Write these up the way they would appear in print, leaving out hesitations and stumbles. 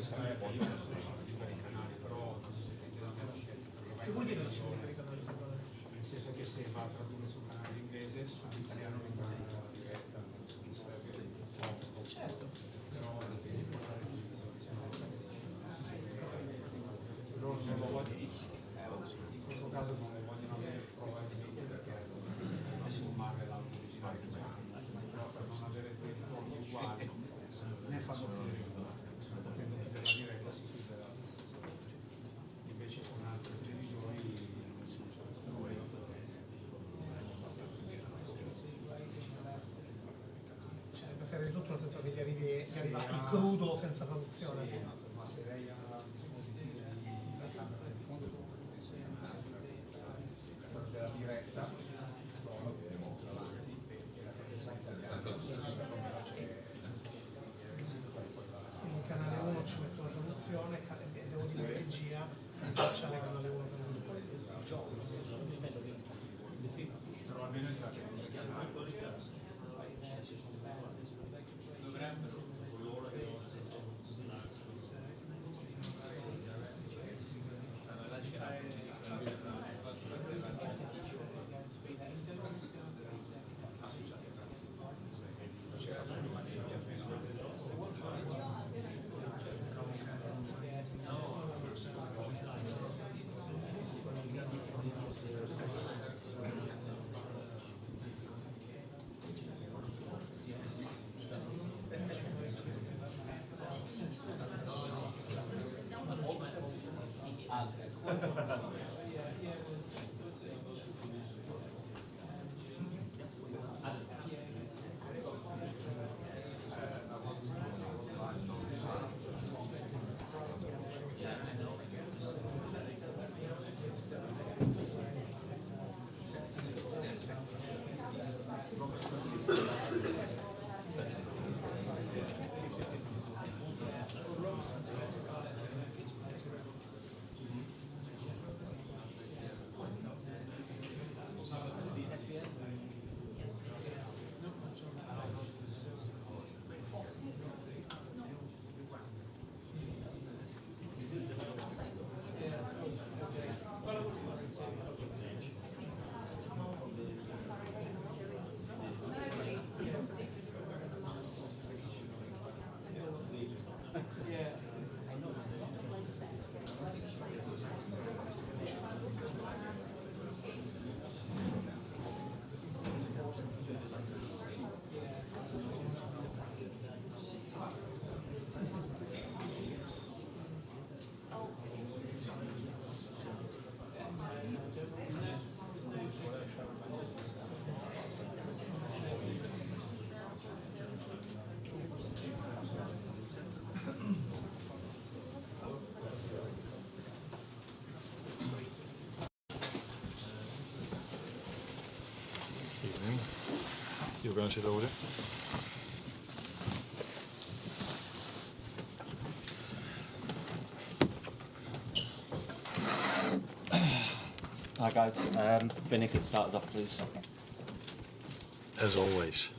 per i canali, però che vuol dire per i canali? nel senso che se va a tradurre sul canale inglese, sull'italiano rimane la diretta, Certo. però dipende loro non lo vogliono, in questo caso non lo vogliono avere probabilmente perché non sommare l'originale però per non avere due ritorni uguali ne fanno più potendo chiudere la diretta si chiude la invece con altre televisioni Cioè, deve essere tutto nel senso che gli arriva il crudo senza traduzione. ma se lei ha la camera di fondo della diretta In canale 1 ci metto la traduzione e devo dire regia che faccia il canale 1 per probabilmente You're going to sit over there. Hi guys, Vinny could start us off please. As always.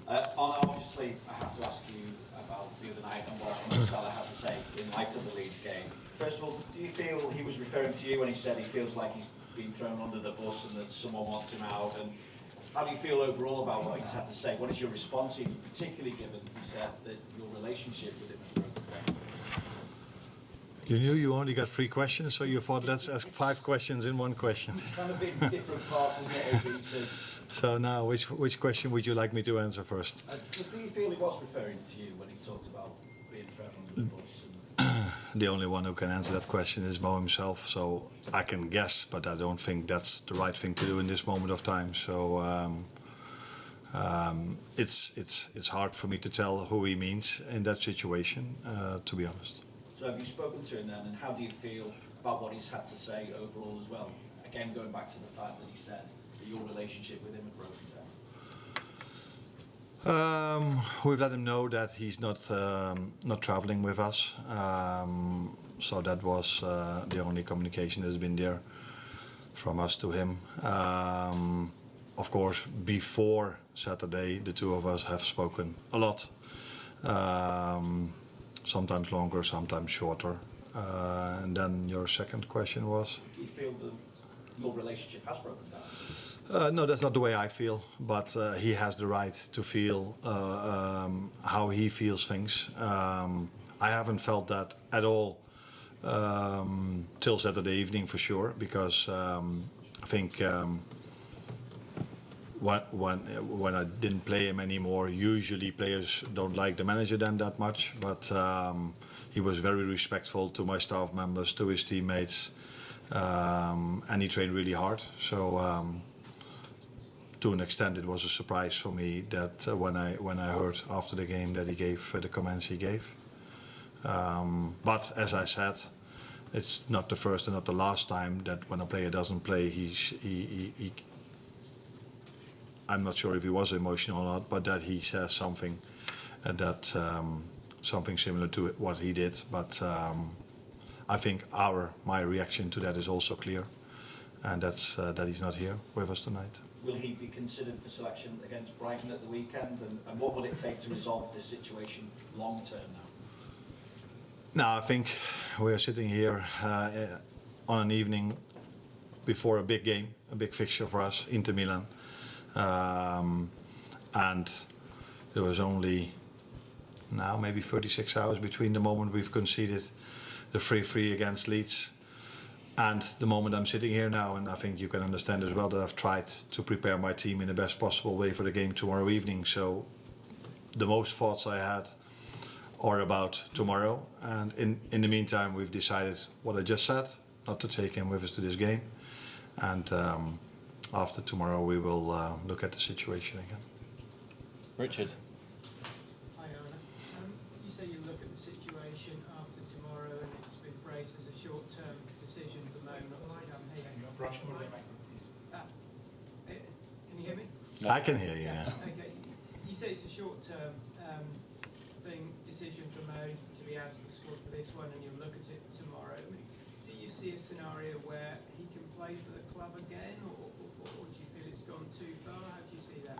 Arne, obviously, I have to ask you about the other night and what Salah had to say in light of the Leeds game. First of all, do you feel he was referring to you when he said he feels like he's been thrown under the bus and that someone wants him out? And how do you feel overall about what he's had to say? What is your response, particularly given he said that your relationship with him is broken? You knew you only got 3 questions, so you thought let's ask 5 questions in one question. It's kind of been different parts, isn't it, ABC? So now, which question would you like me to answer first? Do you feel he was referring to you when he talked about being thrown under the bus? The only one who can answer that question is Mo himself, so I can guess, but I don't think that's the right thing to do in this moment of time. So it's hard for me to tell who he means in that situation, to be honest. So have you spoken to him then, and how do you feel about what he's had to say overall as well? Again, going back to the fact that he said that your relationship with him had broken down. We've let him know that he's not traveling with us, so that was the only communication that's been there from us to him. Of course, before Saturday, the two of us have spoken a lot, sometimes longer, sometimes shorter. And then your second question was? Do you feel that your relationship has broken down? No, that's not the way I feel, but he has the right to feel how he feels things. I haven't felt that at all till Saturday evening for sure, because I think when I didn't play him anymore, usually players don't like the manager then that much, but he was very respectful to my staff members, to his teammates, and he trained really hard. So to an extent, it was a surprise for me that when I heard after the game that he gave the comments he gave. But as I said, it's not the first and not the last time that when a player doesn't play, I'm not sure if he was emotional or not, but that he says something that something similar to what he did. But I think my reaction to that is also clear, and that's that he's not here with us tonight. Will he be considered for selection against Brighton at the weekend? And what will it take to resolve this situation long term now? No, I think we are sitting here on an evening before a big game, a big fixture for us, Inter Milan. And there was only now maybe 36 hours between the moment we've conceded the 3-3 against Leeds and the moment I'm sitting here now. And I think you can understand as well that I've tried to prepare my team in the best possible way for the game tomorrow evening. So the most thoughts I had are about tomorrow, and in the meantime we've decided what I just said, not to take him with us to this game, and after tomorrow we will look at the situation again. Richard. Hi Arne. You say you look at the situation after tomorrow, and it's been phrased as a short-term decision for Mo not to come here. Can you hear me? No. I can hear you, yeah. Okay. You say it's a short-term decision for Mo to be out of the squad for this one, and you'll look at it tomorrow. Do you see a scenario where he can play for the club again, or do you feel it's gone too far? How do you see that?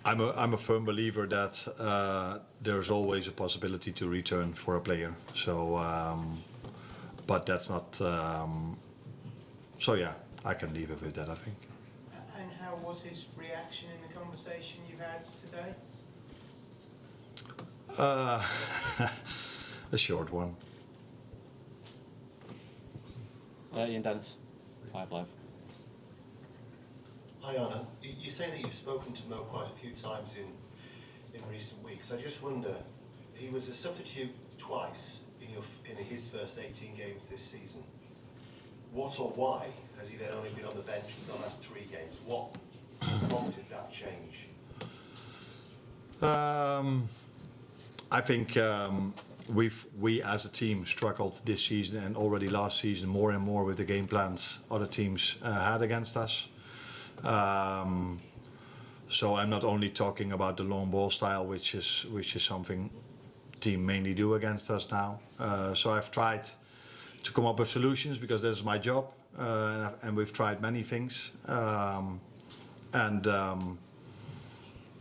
I'm a firm believer that there's always a possibility to return for a player. So, but that's not. So yeah, I can leave it with that, I think. And how was his reaction in the conversation you had today? A short one. Ian Dennis, 5 Live. Hi Arne, you say that you've spoken to Mo quite a few times in recent weeks. I just wonder, he was a substitute twice in his first 18 games this season. What or why has he then only been on the bench for the last 3 games? What prompted that change? I think we as a team struggled this season and already last season more and more with the game plans other teams had against us. So I'm not only talking about the long ball style, which is something team mainly do against us now. So I've tried to come up with solutions because this is my job, and we've tried many things.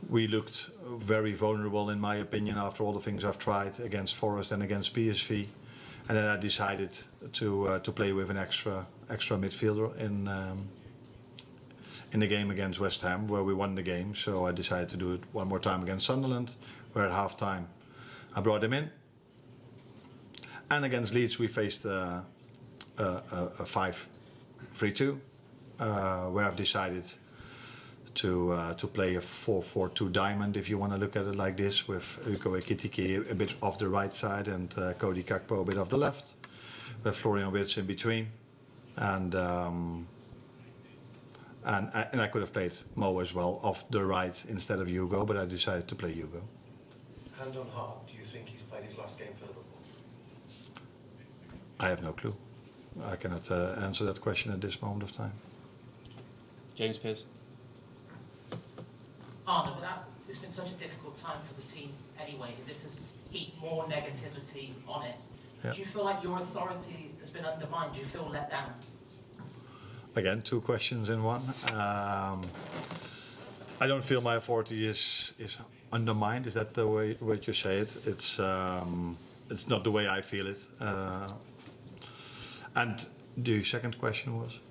We looked very vulnerable, in my opinion, after all the things I've tried against Forest and against PSV, and then I decided to play with an extra midfielder in the game against West Ham, where we won the game. So I decided to do it one more time against Sunderland, where at half time I brought him in, and against Leeds we faced a 5-3-2, where I've decided to play a 4-4-2 diamond, if you want to look at it like this, with Ugo Ekitike a bit off the right side and Cody Gakpo a bit off the left, with Florian Wirtz in between, and I could have played Mo as well off the right instead of Hugo, but I decided to play Hugo. Hand on heart, do you think he's played his last game for Liverpool? I have no clue. I cannot answer that question at this moment of time. James Pearce. Arne, but it's been such a difficult time for the team anyway. This has heaped more negativity on it. Yeah. Do you feel like your authority has been undermined? Do you feel let down? Again, 2 questions in one. I don't feel my authority is undermined. Is that the way what you say it? It's not the way I feel it. And the second question was?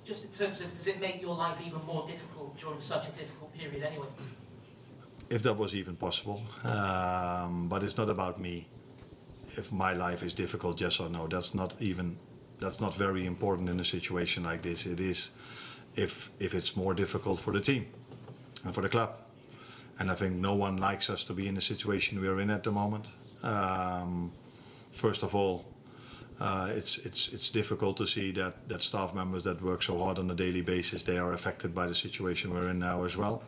Just in terms of, does it make your life even more difficult during such a difficult period anyway? If that was even possible. But it's not about me. If my life is difficult, yes or no. That's not very important in a situation like this. It is if it's more difficult for the team and for the club. And I think no one likes us to be in the situation we're in at the moment. First of all, it's difficult to see that staff members that work so hard on a daily basis, they are affected by the situation we're in now as well.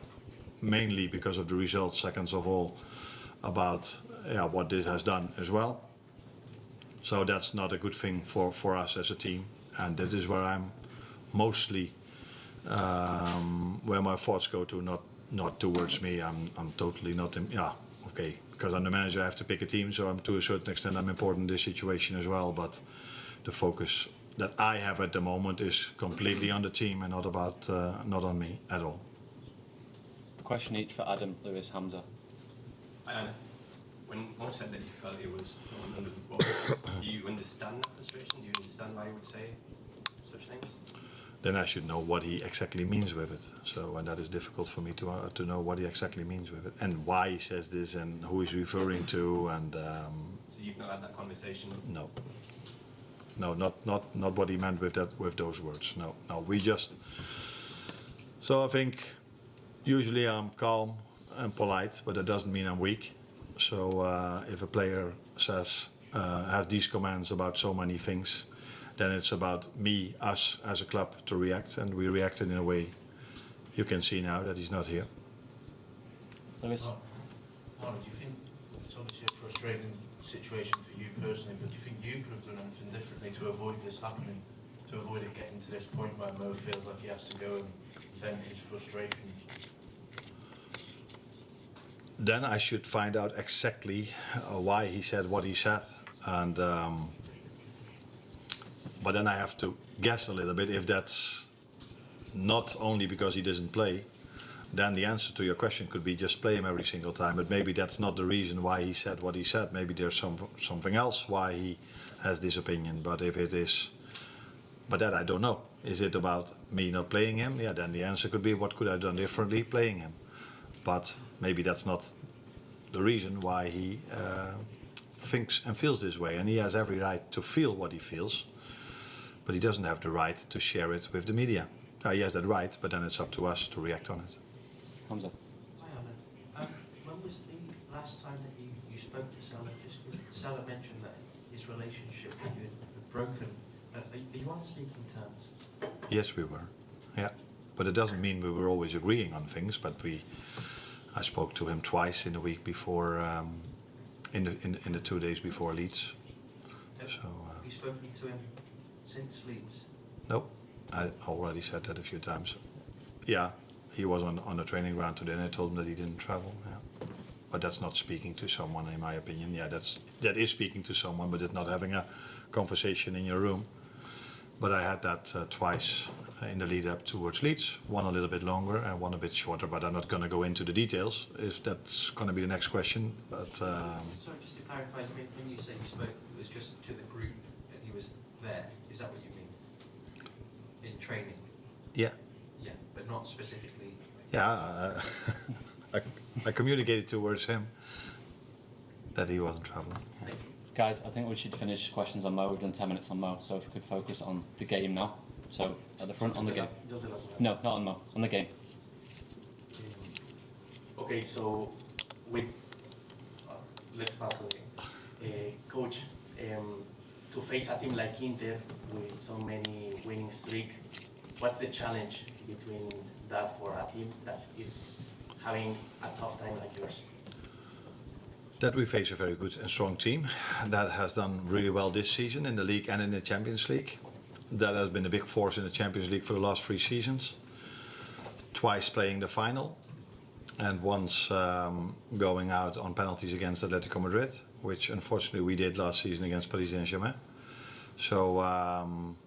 Mainly because of the results, second of all, about what this has done as well. So that's not a good thing for us as a team. And that is where I'm mostly, where my thoughts go to, not towards me. I'm totally not, okay, because I'm the manager, I have to pick a team, so to a certain extent I'm important in this situation as well, but the focus that I have at the moment is completely on the team and not on me at all. Question each for Adam, Lewis, Hamza. When Mo said that he felt he was thrown under the bus, do you understand that frustration? Do you understand why he would say such things? Then I should know what he exactly means with it. So, and that is difficult for me to know what he exactly means with it and why he says this and who he's referring to. And so you've not had that conversation? No, not what he meant with those words. No, we just. So I think usually I'm calm and polite, but that doesn't mean I'm weak. So if a player says have these comments about so many things, then it's about us as a club to react, and we reacted in a way you can see now that he's not here. Lewis? Arne, do you think it's obviously a frustrating situation for you personally, but do you think you could have done anything differently to avoid this happening, to avoid it getting to this point where Mo feels like he has to go and vent his frustrations? Then I should find out exactly why he said what he said, and but then I have to guess a little bit if that's not only because he doesn't play. Then the answer to your question could be just play him every single time. But maybe that's not the reason why he said what he said. Maybe there's something else why he has this opinion. But if it is, but that I don't know. Is it about me not playing him? Yeah, then the answer could be what could I have done differently playing him. But maybe that's not the reason why he thinks and feels this way. And he has every right to feel what he feels, but he doesn't have the right to share it with the media. He has that right, but then it's up to us to react on it. Hamza? Hi Arne. When was the last time that you spoke to Salah? Just Salah mentioned that his relationship with you had broken. Are you on speaking terms? Yes, we were. Yeah, but it doesn't mean we were always agreeing on things. But I spoke to him twice in the week before, in the 2 days before Leeds. So. Have you spoken to him since Leeds? No, I already said that a few times. Yeah, he was on the training ground today, and I told him that he didn't travel. Yeah, but that's not speaking to someone, in my opinion. Yeah, that is speaking to someone, but it's not having a conversation in your room. But I had that twice in the lead up towards Leeds, one a little bit longer and one a bit shorter, but I'm not going to go into the details, if that's going to be the next question. But Sorry, just to clarify, when you say you spoke, it was just to the group and he was there, is that what you mean? In training? Yeah. Yeah, but not specifically? Yeah, I communicated towards him that he wasn't traveling. Yeah. Guys, I think we should finish questions on Mo. We've done 10 minutes on Mo, so if we could focus on the game now. So, at the front, on the game. No, not on Mo, on the game. Okay, so let's pass the game. Coach, to face a team like Inter with so many winning streak, what's the challenge between that for a team that is having a tough time like yours? That we face a very good and strong team that has done really well this season in the league and in the Champions League. That has been a big force in the Champions League for the last 3 seasons. Twice playing the final and once going out on penalties against Atletico Madrid, which unfortunately we did last season against Paris Saint-Germain. So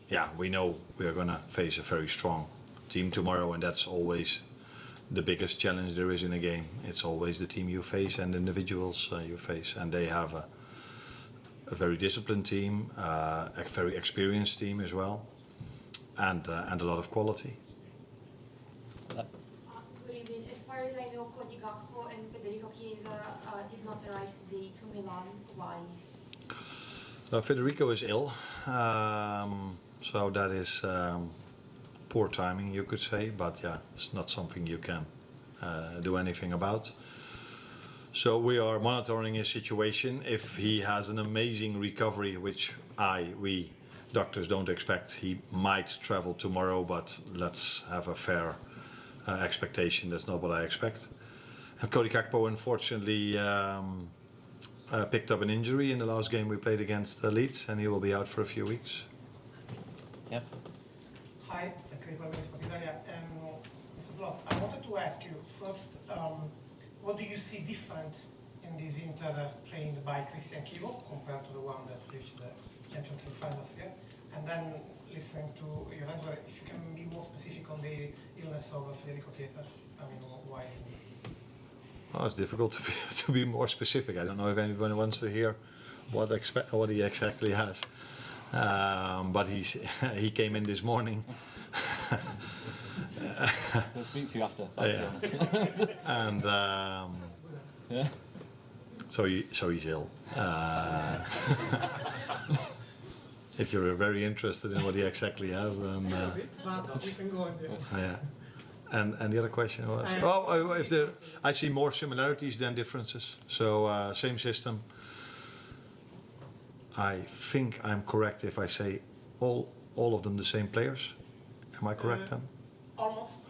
yeah, we know we are going to face a very strong team tomorrow, and that's always the biggest challenge there is in a game. It's always the team you face and individuals you face, and they have a very disciplined team, a very experienced team as well, and a lot of quality. Good evening. As far as I know, Cody Gakpo and Federico Chiesa did not arrive today to Milan. Why? Federico is ill, so that is poor timing, you could say, but yeah, it's not something you can do anything about. So we are monitoring his situation. If he has an amazing recovery, which we doctors don't expect, he might travel tomorrow, but let's have a fair expectation. That's not what I expect. And Cody Gakpo, unfortunately, picked up an injury in the last game we played against Leeds, and he will be out for a few weeks. Yeah. Hi, Mrs. Slot, I wanted to ask you first, what do you see different in this Inter played by Christian Chivo compared to the one that reached the Champions League finals here? And then listening to your answer, if you can be more specific on the illness of Federico Chiesa, I mean, why is it? Oh, it's difficult to be more specific. I don't know if anyone wants to hear what he exactly has. But he came in this morning. We'll speak to you after. And yeah. So he's ill. If you're very interested in what he exactly has, then we can go on there. yeah. And the other question was, if there, I see more similarities than differences. So same system. I think I'm correct if I say all of them the same players. Am I correct then? Almost.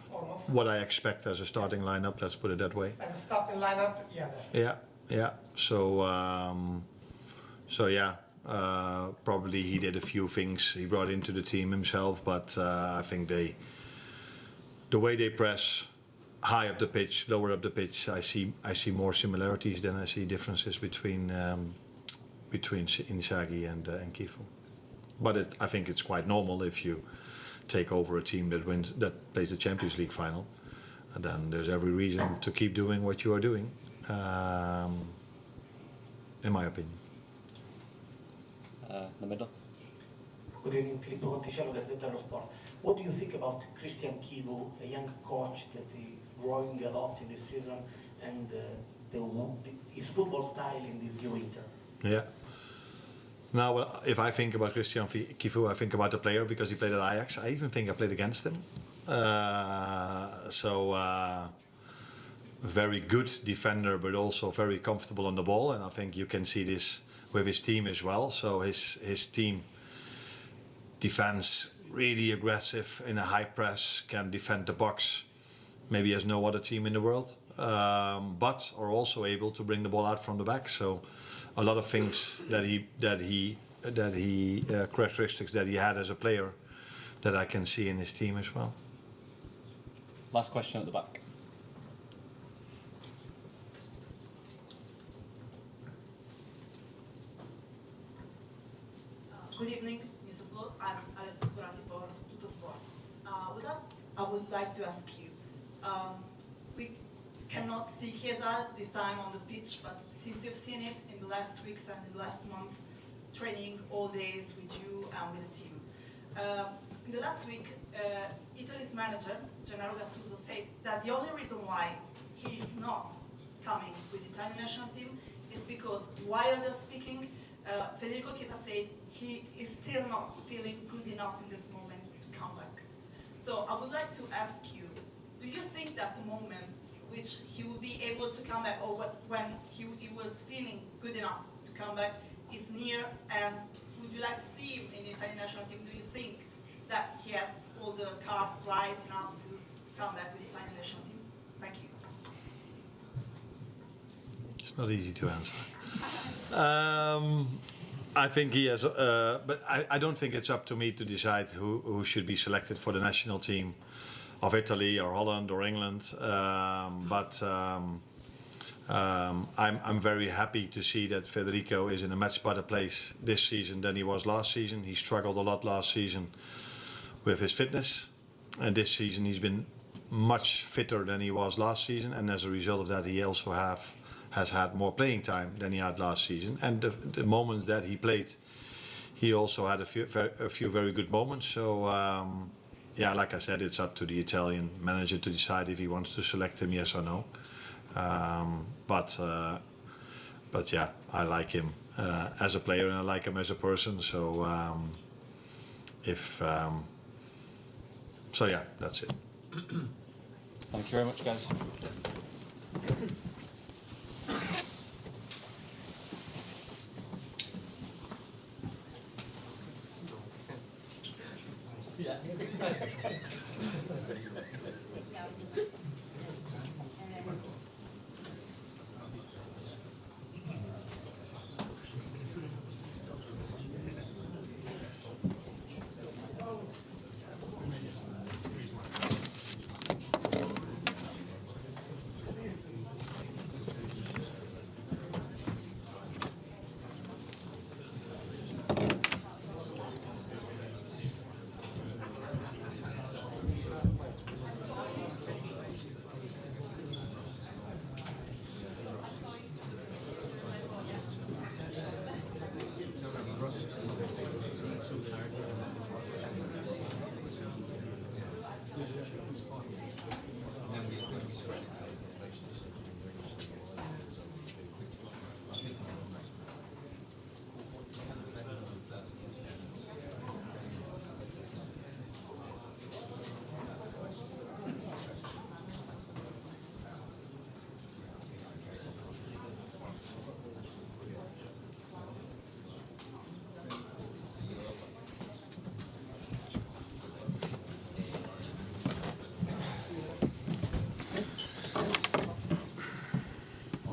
What I expect as a starting lineup, let's put it that way. As a starting lineup, yeah, definitely. Yeah. So yeah, probably he did a few things he brought into the team himself, but I think the way they press, high up the pitch, lower up the pitch, I see more similarities than I see differences between Inzaghi and Chivo. But I think it's quite normal if you take over a team that plays the Champions League final, and then there's every reason to keep doing what you are doing, in my opinion. The middle. Good evening, Filippo Conticello, Gazzetta dello Sport. What do you think about Christian Chivo, a young coach that is growing a lot in this season, and his football style in this new Inter? Yeah. Now, if I think about Christian Chivo, I think about the player because he played at Ajax. I even think I played against him. Very good defender, but also very comfortable on the ball. And I think you can see this with his team as well. So his team defends really aggressive in a high press, can defend the box, maybe as no other team in the world, but are also able to bring the ball out from the back. So a lot of things that he characteristics that he had as a player that I can see in his team as well. Last question at the back. Good evening, Mrs. Slot. I'm Alisson for Tuttosport. I would like to ask you, we cannot see Chiesa this time on the pitch, but since you've seen it in the last weeks and in the last months, training all days with you and with the team. In the last week, Italy's manager, Gennaro Gattuso, said that the only reason why he is not coming with the Italian national team is because while they're speaking, Federico Chiesa said he is still not feeling good enough in this moment to come back. So I would like to ask you, do you think that the moment which he will be able to come back, or when he was feeling good enough to come back, is near? And would you like to see him in the Italian national team? Do you think that he has all the cards right enough to come back with the Italian national team? Thank you. It's not easy to answer. I think he has, but I don't think it's up to me to decide who should be selected for the national team of Italy or Holland or England. I'm very happy to see that Federico is in a much better place this season than he was last season. He struggled a lot last season with his fitness, and this season he's been much fitter than he was last season, and as a result of that, he also has had more playing time than he had last season. And the moments that he played, he also had a few very good moments. So yeah, like I said, it's up to the Italian manager to decide if he wants to select him, yes or no. But yeah, I like him as a player and I like him as a person. So so yeah, that's it. Thank you very much, guys.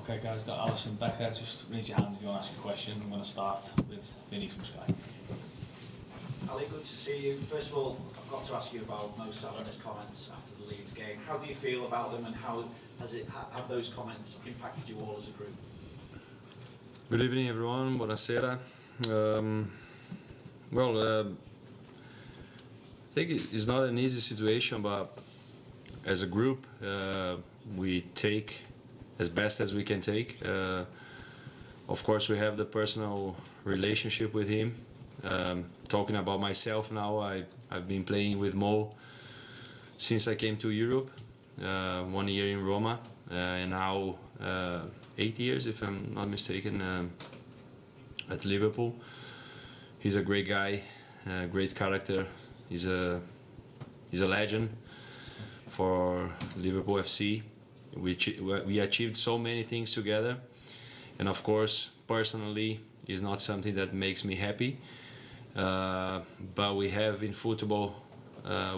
Okay guys, got Alisson Becker, just raise your hand if you want to ask a question. I'm going to start with Vinny from Sky. Ali, good to see you. First of all, I've got to ask you about Mo Salah and his comments after the Leeds game. How do you feel about them, and how have those comments impacted you all as a group? Good evening everyone, buonasera. I think it's not an easy situation, but as a group we take as best as we can take. Of course we have the personal relationship with him. Talking about myself now, I've been playing with Mo since I came to Europe, 1 year in Roma, and now 8 years, if I'm not mistaken, at Liverpool. He's a great guy, great character. He's a legend for Liverpool FC. We achieved so many things together, and of course, personally, it's not something that makes me happy. But we have in football,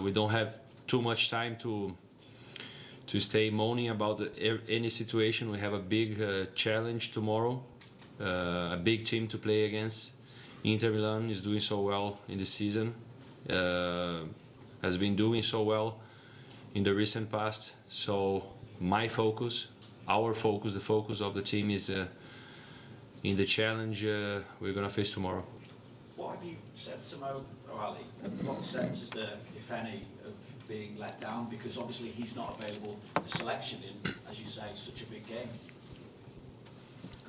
we don't have too much time to stay moaning about any situation. We have a big challenge tomorrow, a big team to play against. Inter Milan is doing so well in the season, has been doing so well in the recent past. So my focus, our focus, the focus of the team is in the challenge we're going to face tomorrow. What have you said to Mo, Ali? What sense is there, if any, of being let down? Because obviously he's not available for selection in, as you say, such a big game.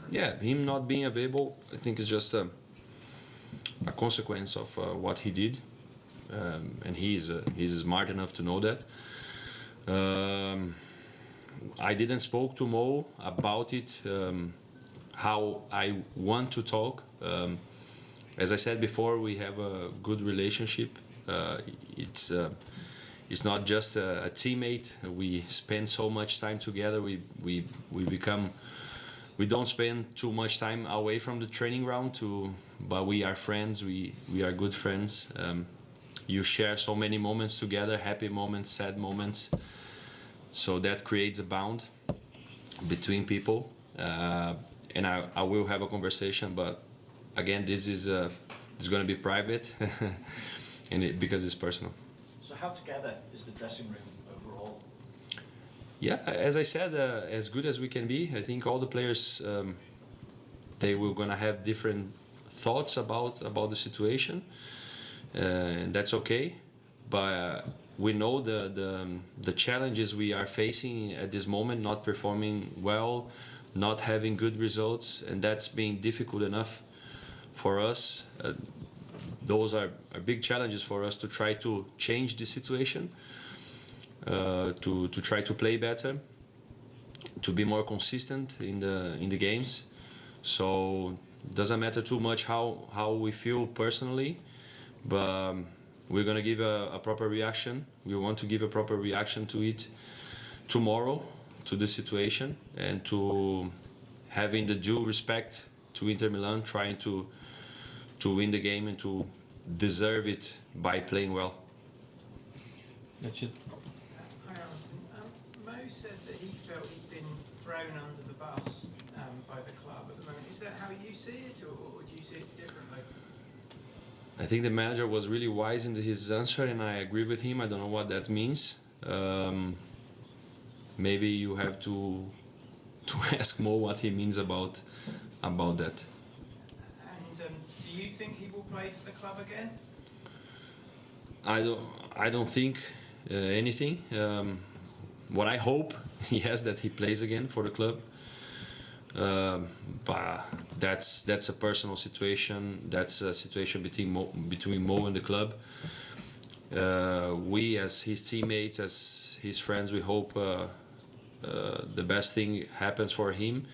Yeah, him not being available, I think is just a consequence of what he did, and he's smart enough to know that. I didn't spoke to Mo about it, how I want to talk. As I said before, we have a good relationship. It's not just a teammate. We spend so much time together. We don't spend too much time away from the training ground but we are friends. We are good friends. You share so many moments together, happy moments, sad moments. So that creates a bond between people. And I will have a conversation, but again, this is going to be private, and because it's personal. So how together is the dressing room overall? Yeah, as I said, as good as we can be. I think all the players, they were going to have different thoughts about the situation, and that's okay. But we know the challenges we are facing at this moment, not performing well, not having good results, and that's being difficult enough for us. Those are big challenges for us to try to change the situation, to try to play better, to be more consistent in the games. So it doesn't matter too much how we feel personally, but we're gonna give a proper reaction. We want to give a proper reaction to it tomorrow, to the situation, and to having the due respect to Inter Milan, trying to win the game and to deserve it by playing well. Richard. Hi Alison. Mo said that he felt he'd been thrown under the bus by the club at the moment. Is that how you see it, or do you see it differently? I think the manager was really wise in his answer, and I agree with him. I don't know what that means. Maybe you have to ask Mo what he means about that. And do you think he will play for the club again? I don't think anything. What I hope, yes, that he plays again for the club. But that's a personal situation. That's a situation between Mo and the club. We, as his teammates, as his friends, we hope the best thing happens for him.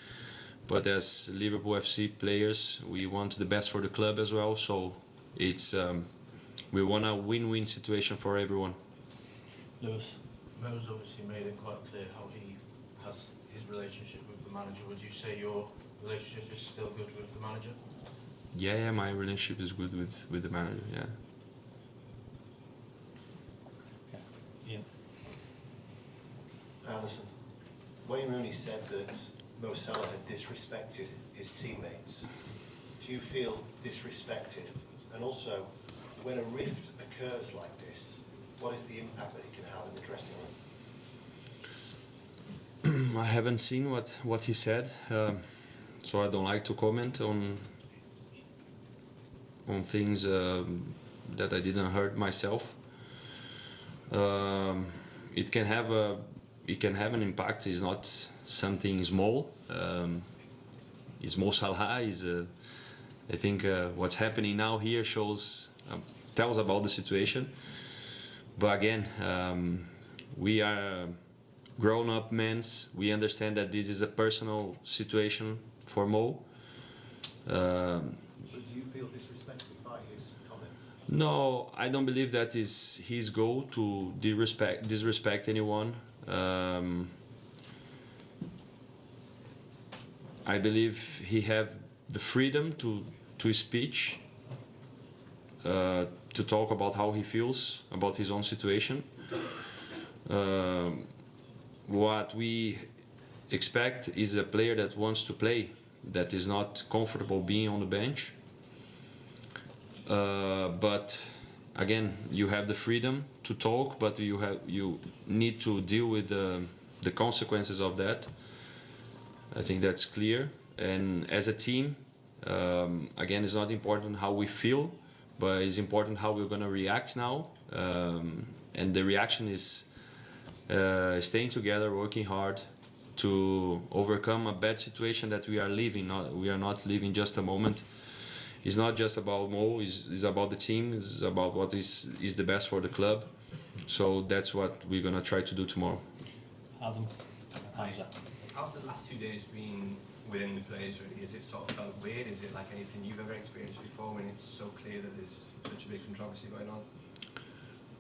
But as Liverpool FC players, we want the best for the club as well. So it's we want a win-win situation for everyone. Lewis. Mo's obviously made it quite clear how he has his relationship with the manager. Would you say your relationship is still good with the manager? Yeah, my relationship is good with the manager. Yeah. Ian. Alisson, Wayne Rooney said that Mo Salah had disrespected his teammates. Do you feel disrespected? And also, when a rift occurs like this, what is the impact that it can have in the dressing room? I haven't seen what he said, so I don't like to comment on things that I didn't heard myself. It can have an impact. It's not something small. It's Mo Salah. I think what's happening now here tells about the situation. But again, we are grown-up men. We understand that this is a personal situation for Mo. But do you feel disrespected by his comments? No, I don't believe that is his goal to disrespect anyone. I believe he have the freedom to speak, to talk about how he feels about his own situation. What we expect is a player that wants to play, that is not comfortable being on the bench. But again, you have the freedom to talk, but you need to deal with the consequences of that. I think that's clear. And as a team, again, it's not important how we feel, but it's important how we're going to react now. And the reaction is staying together, working hard to overcome a bad situation that we are living. We are not living just a moment. It's not just about Mo, it's about the team, it's about what is the best for the club. So that's what we're going to try to do tomorrow. Adam. Hamza. How have the last 2 days been within the players really? Is it sort of felt weird? Is it like anything you've ever experienced before when it's so clear that there's such a big controversy going on?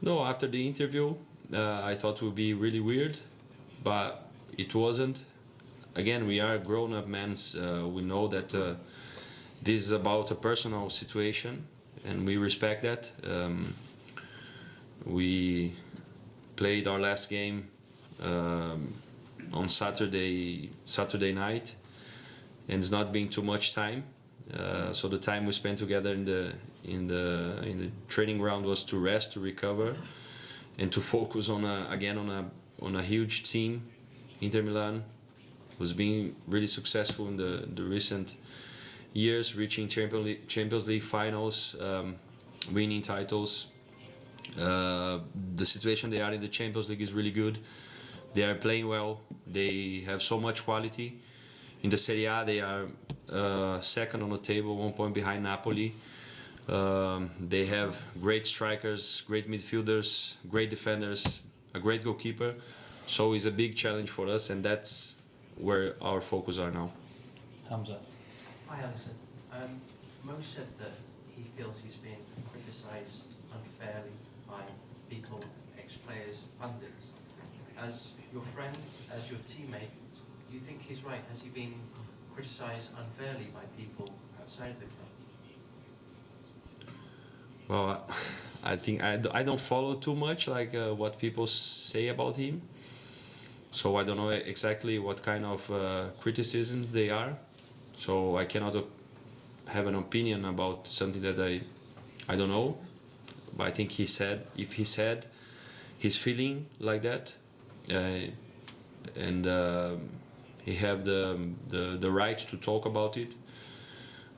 No, after the interview, I thought it would be really weird, but it wasn't. Again, we are grown-up men. We know that this is about a personal situation, and we respect that. We played our last game on Saturday night, and it's not been too much time. So the time we spent together in the training ground was to rest, to recover, and to focus on a huge team, Inter Milan, who's been really successful in the recent years, reaching Champions League finals, winning titles. the situation they are in the Champions League is really good. They are playing well. They have so much quality. In the Serie A, they are second on the table, 1 point behind Napoli. They have great strikers, great midfielders, great defenders, a great goalkeeper. So it's a big challenge for us, and that's where our focus are now. Hamza. Hi, Alisson. Mo said that he feels he's been criticised unfairly by people, ex-players, pundits. As your friend, as your teammate, do you think he's right? Has he been criticised unfairly by people outside the club? Well, I think I don't follow too much like what people say about him. So I don't know exactly what kind of criticisms they are. So I cannot have an opinion about something that I don't know. But I think if he said he's feeling like that, and he have the right to talk about it.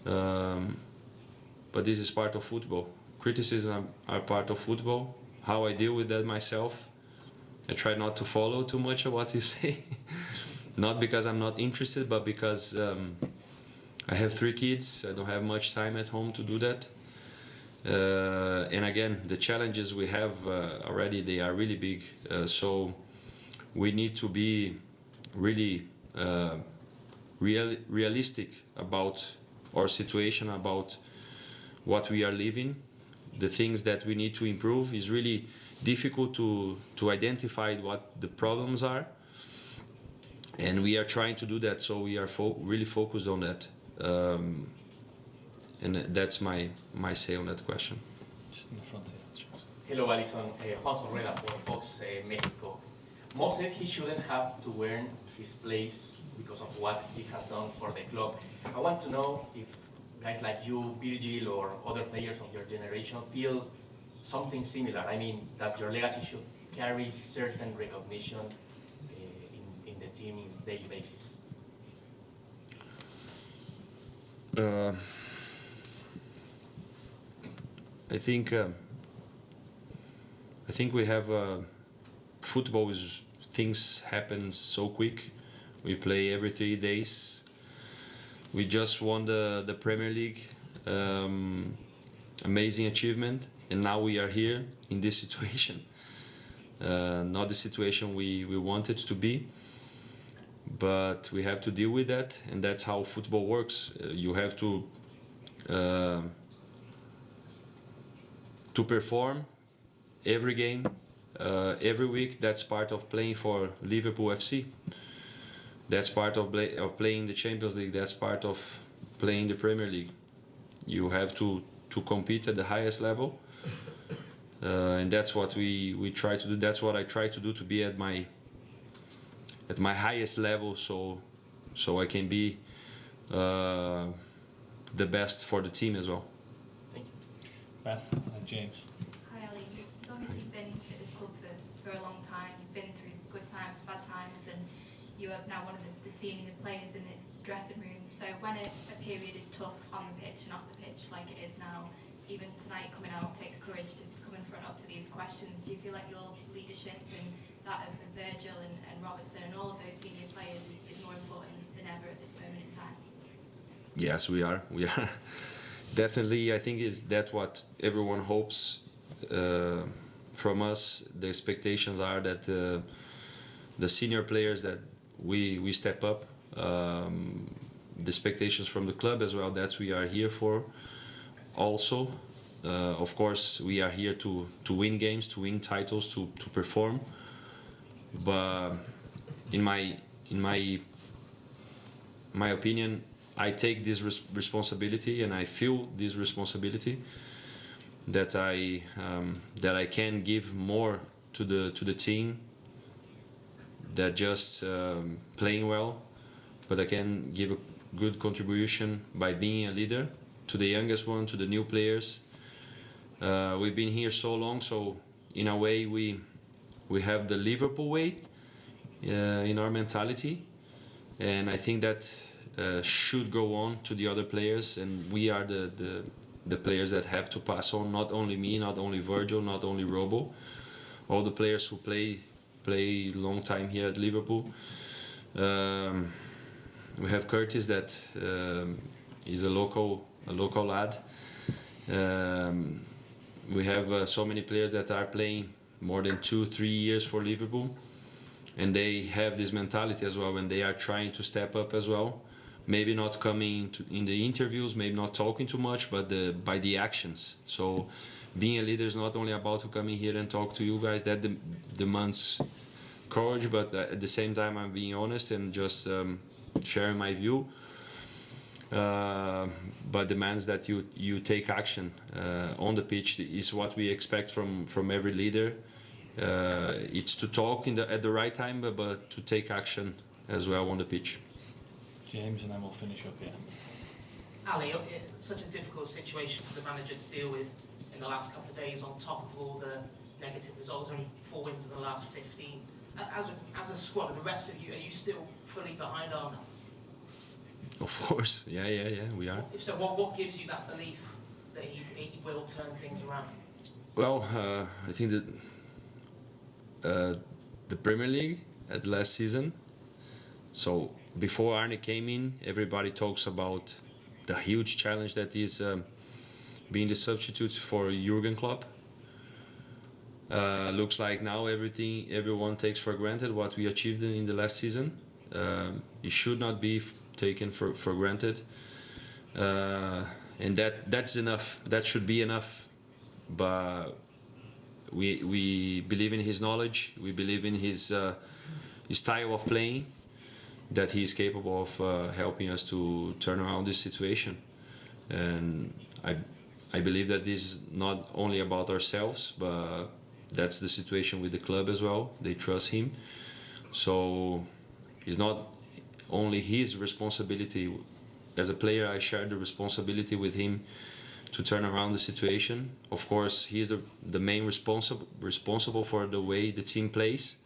But this is part of football. Criticism are part of football. How I deal with that myself, I try not to follow too much of what you say. Not because I'm not interested, but because I have 3 kids. I don't have much time at home to do that. And again, the challenges we have already, they are really big. So we need to be really realistic about our situation, about what we are living. The things that we need to improve is really difficult to identify what the problems are, and we are trying to do that. So we are really focused on that, and that's my say on that question. Just in the front here. Hello, Alisson. Juan Correa for Fox Mexico. Mo said he shouldn't have to earn his place because of what he has done for the club. I want to know if guys like you, Virgil, or other players of your generation feel something similar. I mean, that your legacy should carry certain recognition in the team daily basis. I think we have football is things happen so quick. We play every 3 days. We just won the Premier League, amazing achievement, and now we are here in this situation. Not the situation we wanted to be, but we have to deal with that, and that's how football works. You have to perform every game, every week. That's part of playing for Liverpool FC. That's part of playing the Champions League. That's part of playing the Premier League. You have to compete at the highest level, and that's what we try to do. That's what I try to do, to be at my highest level, so I can be the best for the team as well. Thank you. Beth and James. Hi Ali, you've obviously been at this club for a long time. You've been through good times, bad times, and you are now one of the senior players in the dressing room. So when a period is tough on the pitch and off the pitch like it is now, even tonight coming out takes courage to come in front up to these questions. Do you feel like your leadership and that of Virgil and Robertson and all of those senior players is more important than ever at this moment in time? Yes, we are. We are. Definitely, I think is that what everyone hopes from us. The expectations are that the senior players that we step up. The expectations from the club as well, that we are here for. Also, of course, we are here to win games, to win titles, to perform. But in my opinion, I take this responsibility, and I feel this responsibility that I can give more to the team than just playing well, but I can give a good contribution by being a leader to the youngest one, to the new players. We've been here so long, so in a way we have the Liverpool way in our mentality, and I think that should go on to the other players, and we are the players that have to pass on. Not only me, not only Virgil, not only Robo, all the players who play long time here at Liverpool. We have Curtis that is a local lad. We have so many players that are playing more than 2-3 years for Liverpool, and they have this mentality as well, and they are trying to step up as well. Maybe not coming in the interviews, maybe not talking too much, but by the actions. So being a leader is not only about coming here and talk to you guys. That demands courage, but at the same time I'm being honest and just sharing my view. But demands that you take action on the pitch is what we expect from every leader. It's to talk at the right time, but to take action as well on the pitch. James, and then we'll finish up here. Ali, it's such a difficult situation for the manager to deal with in the last couple of days, on top of all the negative results, only 4 wins in the last 15. As a squad, the rest of you, are you still fully behind Arne? Of course, yeah, we are. If so, what gives you that belief that he will turn things around? Well, I think that the Premier League at last season, so before Arne came in, everybody talks about the huge challenge that is being the substitute for Jurgen Klopp. Looks like now everyone takes for granted what we achieved in the last season. It should not be taken for granted, and that's enough. That should be enough. But we believe in his knowledge. We believe in his style of playing, that he is capable of helping us to turn around this situation. And I believe that this is not only about ourselves, but that's the situation with the club as well. They trust him, so it's not only his responsibility. As a player, I share the responsibility with him to turn around the situation. Of course, he's the main responsible for the way the team plays,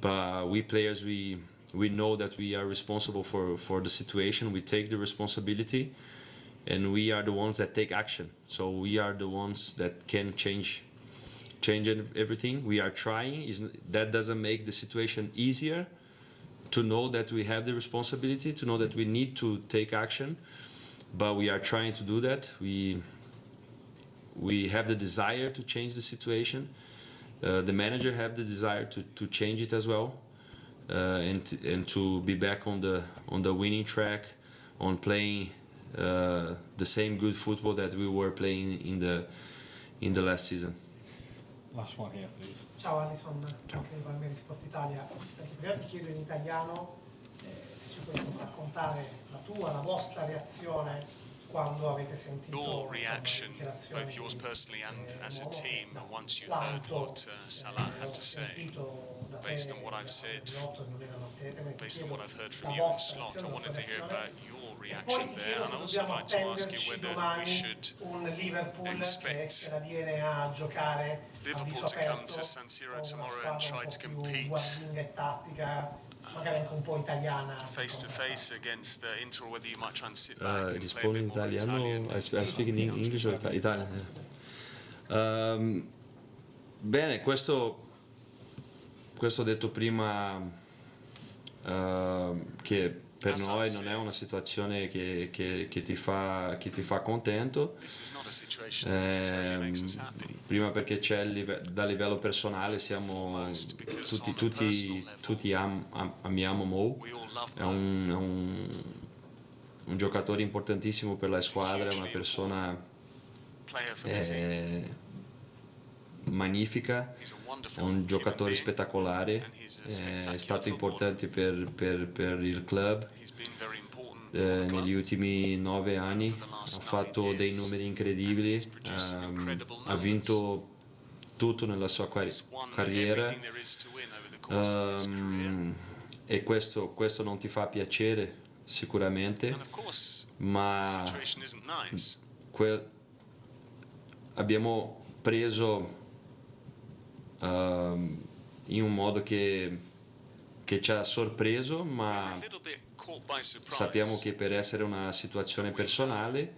but we players, we know that we are responsible for the situation. We take the responsibility, and we are the ones that take action. So we are the ones that can change everything. We are trying. That doesn't make the situation easier, to know that we have the responsibility, to know that we need to take action, but we are trying to do that. We have the desire to change the situation. The manager have the desire to change it as well, and to be back on the winning track, on playing the same good football that we were playing in the last season. Last one here, please. Ciao Alisson, anche di Palmeri Sport Italia. Senti, prima ti chiedo in italiano se ci puoi insomma, raccontare la vostra reazione quando avete sentito your reaction, both yours personally and as a team, once you heard what Salah had to say. Based on what I've said, based on what I've heard from you and Slot, I wanted to hear about your reaction there, and I also like to ask you whether we should expect Liverpool to come to San Siro tomorrow and try to compete face to face against Inter, or whether you might try and sit back and play a bit more Italian. I speak in English or Italian. Bene, questo ho detto prima, che per noi non è una situazione che ti fa contento, prima perché da livello personale siamo tutti amiamo Mo, è un giocatore importantissimo per la squadra, è una persona magnifica, è un giocatore spettacolare, è stato importante per il club negli ultimi 9 anni, ha fatto dei numeri incredibili, ha vinto tutto nella sua carriera, e questo non ti fa piacere sicuramente, ma abbiamo preso in un modo che che ci ha sorpreso, ma sappiamo che per essere una situazione personale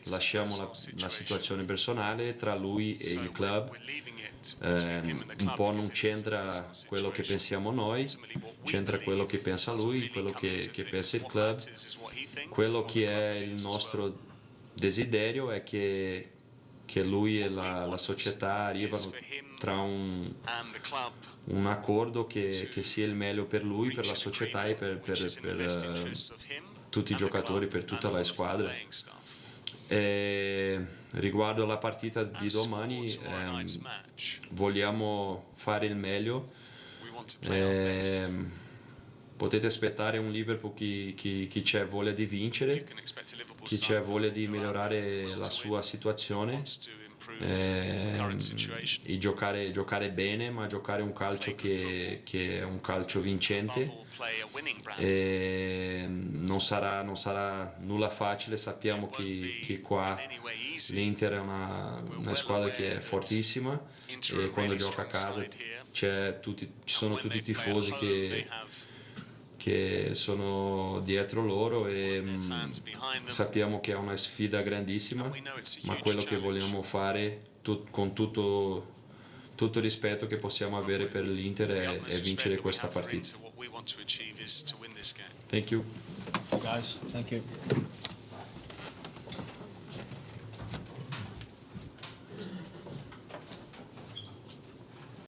lasciamo la situazione personale tra lui e il club. Un po' non c'entra quello che pensiamo noi, c'entra quello che pensa lui, quello che pensa il club. Quello che è il nostro desiderio è che lui e la società arrivano tra un accordo che sia il meglio per lui, per la società e per tutti i giocatori, per tutta la squadra. E riguardo alla partita di domani, vogliamo fare il meglio. Potete aspettare un Liverpool chi c'è voglia di vincere, chi c'è voglia di migliorare la sua situazione, e giocare bene, ma giocare un calcio che è un calcio vincente. E non sarà nulla facile, sappiamo che qua l'Inter è una squadra che è fortissima e quando gioca a casa ci sono tutti i tifosi che sono dietro loro e sappiamo che è una sfida grandissima, ma quello che vogliamo fare con tutto il rispetto che possiamo avere per l'Inter è vincere questa partita. Thank you. Guys, thank you.